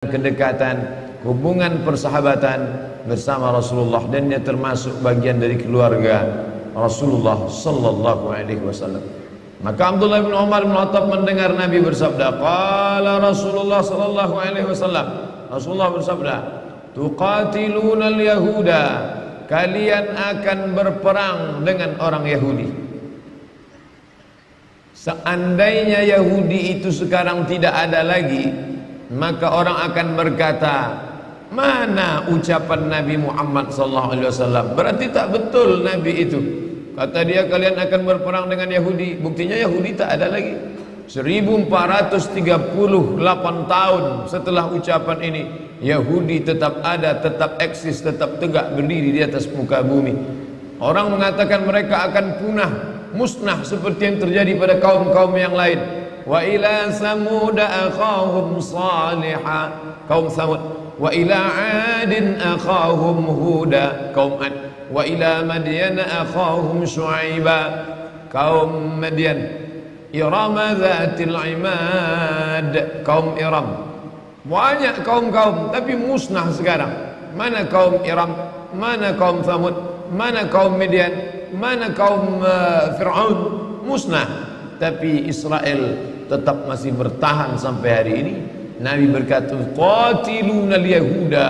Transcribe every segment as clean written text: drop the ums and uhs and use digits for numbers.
kedekatan, hubungan persahabatan bersama Rasulullah, dan dia termasuk bagian dari keluarga Rasulullah sallallahu alaihi wasallam. Maka Abdullah bin Umar bin Khattab mendengar Nabi bersabda, qala Rasulullah sallallahu alaihi wasallam, Rasulullah bersabda, tuqatiluna al-yahuda, kalian akan berperang dengan orang Yahudi. Seandainya Yahudi itu sekarang tidak ada lagi, maka orang akan berkata, mana ucapan Nabi Muhammad SAW? Berarti tak betul Nabi itu. Kata dia, kalian akan berperang dengan Yahudi. Buktinya Yahudi tak ada lagi. 1438 tahun setelah ucapan ini, Yahudi tetap ada, tetap eksis, tetap tegak berdiri di atas muka bumi. Orang mengatakan mereka akan punah, musnah seperti yang terjadi pada kaum-kaum yang lain. Wa ila samud akhahum salihah, kaum Samud. Wa ila adin akhahum huda, kaum Ad. Wa ila madyan akhahum syuaiba, kaum Madyan. Irama dzatil imad, kaum Iram. Banyak kaum-kaum tapi musnah sekarang. Mana kaum Iram, mana kaum Samud, mana kaum Madyan, mana kaum Fir'aun, musnah. Tapi Israel tetap masih bertahan sampai hari ini. Nabi berkata, qatilunal yahuda,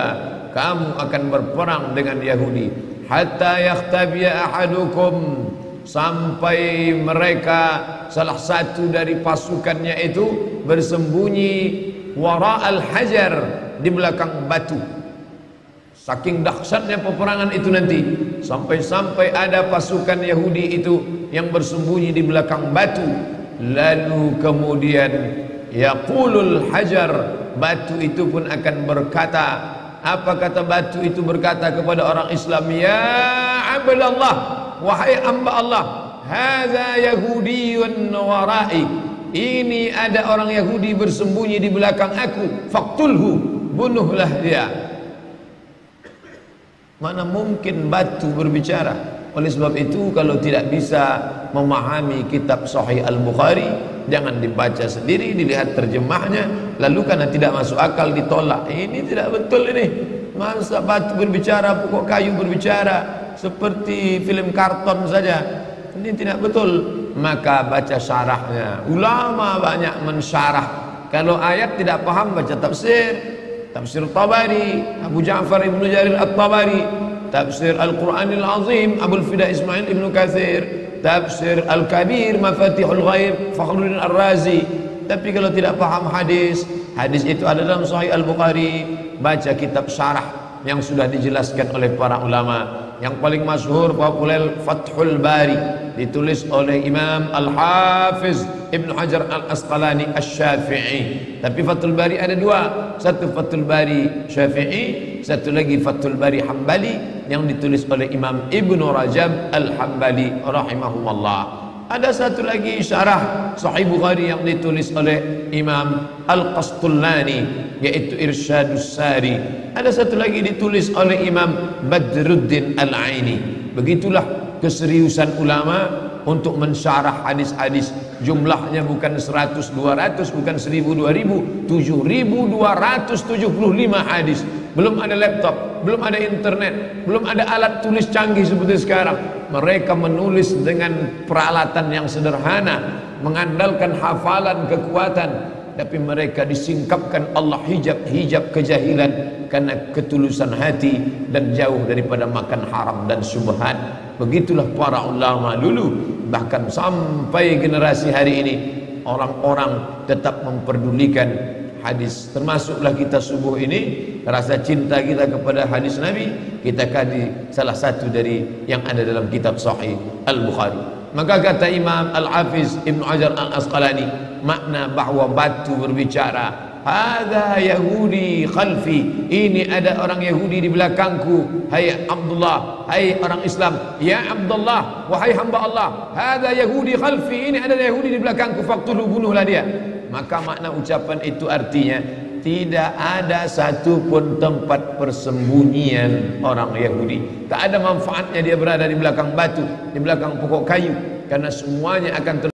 kamu akan berperang dengan Yahudi, hatta yakhtabiya ahadukum, sampai mereka salah satu dari pasukannya itu bersembunyi wara'al hajar, di belakang batu. Saking dahsyatnya peperangan itu nanti, sampai-sampai ada pasukan Yahudi itu yang bersembunyi di belakang batu. Lalu kemudian yaqulul hajar, batu itu pun akan berkata, apa kata batu itu berkata kepada orang Islam? Ya abdallah, wahai hamba Allah, hadza yahudiyun warai, ini ada orang Yahudi bersembunyi di belakang aku, faqtulhu, bunuhlah dia. Mana mungkin batu berbicara? Oleh sebab itu, kalau tidak bisa memahami kitab Sahih Al-Bukhari, jangan dibaca sendiri, dilihat terjemahnya, lalu karena tidak masuk akal ditolak. Ini tidak betul ini. Masa batu berbicara, pokok kayu berbicara, seperti film karton saja. Ini tidak betul. Maka baca syarahnya. Ulama banyak mensyarah. Kalau ayat tidak paham, baca tafsir. Tafsir Tabari, Abu Ja'far Ibnu Jarir At-Tabari. Tafsir Al-Quranil Azim, Abul Fida Ismail Ibnu Katsir. Tafsir Al-Kabir, Mafatihul Ghaib, Fakhruddin Ar-Razi. Tapi kalau tidak paham hadis, hadis itu ada dalam Sahih Al-Bukhari, baca kitab syarah yang sudah dijelaskan oleh para ulama. Yang paling masyhur, populer, Fathul Bari, ditulis oleh Imam Al-Hafiz Ibnu Hajar Al-Asqalani Asy-Syafi'i. Tapi Fathul Bari ada dua, satu Fathul Bari Syafi'i, satu lagi Fathul Bari Hambali yang ditulis oleh Imam Ibnu Rajab Al-Hambali rahimahullah. Ada satu lagi syarah Sahih Bukhari yang ditulis oleh Imam Al-Qastullani, yaitu Irsyadus Sari. Ada satu lagi ditulis oleh Imam Badruddin Al-Aini. Begitulah keseriusan ulama untuk mensyarah hadis-hadis. Jumlahnya bukan 100, 200, bukan 1000, 2000, 7275 hadis. Belum ada laptop, belum ada internet, belum ada alat tulis canggih seperti sekarang. Mereka menulis dengan peralatan yang sederhana, mengandalkan hafalan, kekuatan, tapi mereka disingkapkan Allah hijab kejahilan karena ketulusan hati dan jauh daripada makan haram dan syubhat. Begitulah para ulama dulu. Bahkan sampai generasi hari ini, orang-orang tetap memperdulikan hadis. Termasuklah kita subuh ini, rasa cinta kita kepada hadis Nabi, kita kaji salah satu dari yang ada dalam kitab Sahih Al-Bukhari. Maka kata Imam Al-Hafiz Ibnu Hajar Al-Asqalani, makna bahwa batu berbicara, hadza yahudi khalfi, ini ada orang Yahudi di belakangku. Hai Abdullah, hai orang Islam, ya Abdullah, wahai hamba Allah, hadza yahudi khalfi, ini ada Yahudi di belakangku, faqtulu, bunuhlah dia. Maka makna ucapan itu artinya, tidak ada satupun tempat persembunyian orang Yahudi. Tak ada manfaatnya dia berada di belakang batu, di belakang pokok kayu, karena semuanya akan